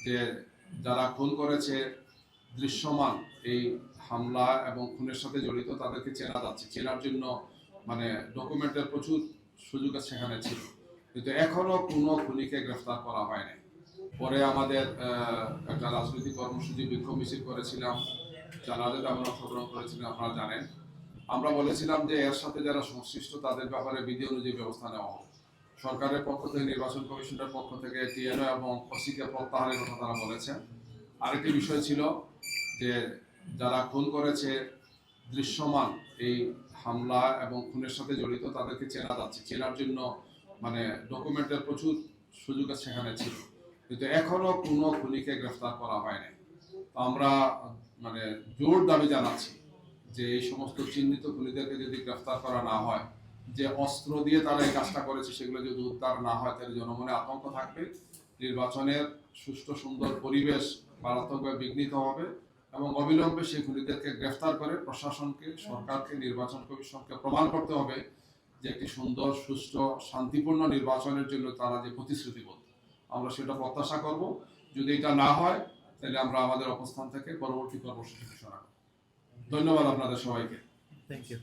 যে যারা খুন করেছে দৃশ্যমান এই হামলা এবং খুনের সাথে জড়িত তাদেরকে চেনা যাচ্ছে। চেনার জন্য ডকুমেন্টের প্রচুর সুযোগ সেখানে ছিল, কিন্তু এখনো কোনো খুনিকে গ্রেফতার করা হয়নি। পরে আমাদের একটা রাজনৈতিক কর্মসূচি বিক্ষোভ মিছিল করেছিলাম, জানাজাতে আমরা অংশগ্রহণ করেছিলাম, আপনারা জানেন। আমরা বলেছিলাম যে এর সাথে যারা সংশ্লিষ্ট তাদের ব্যাপারে বিধি অনুযায়ী ব্যবস্থা নেওয়া হোক। সরকারের পক্ষ থেকে, নির্বাচন কমিশনের পক্ষ থেকে টিএনও এবং ওসিকে প্রত্যাহারের কথা তারা বলেছেন। আরেকটি বিষয় ছিল যে যারা খুন করেছে দৃশ্যমান এই হামলা এবং খুনের সাথে জড়িত তাদেরকে চেনা যাচ্ছে। চেনার জন্য ডকুমেন্টের প্রচুর সুযোগ সেখানে ছিল, কিন্তু এখনো কোনো খুনিকে গ্রেফতার করা হয়নি। আমরা জোর দাবি জানাচ্ছি যে এই সমস্ত চিহ্নিত খুনিদেরকে যদি গ্রেফতার করা না হয়, যে অস্ত্র দিয়ে তারা এই কাজটা করেছে সেগুলো যদি উদ্ধার না হয়, তাহলে জনমনে আতঙ্ক থাকবে, নির্বাচনের সুষ্ঠু সুন্দর পরিবেশ মারাত্মকভাবে বিঘ্নিত হবে এবং অবিলম্বে সেই খুনিদেরকে গ্রেফতার করে প্রশাসনকে, সরকারকে, নির্বাচন কমিশনকে প্রমাণ করতে হবে যে একটি সুন্দর, সুষ্ঠু, শান্তিপূর্ণ নির্বাচনের জন্য তারা যে প্রতিশ্রুতিবদ্ধ। আমরা সেটা প্রত্যাশা করব। যদি এটা না হয় তাহলে আমরা আমাদের অবস্থান থেকে পরবর্তী কর্মসূচি ঘোষণা করব। ধন্যবাদ আপনাদের সবাইকে। Thank you.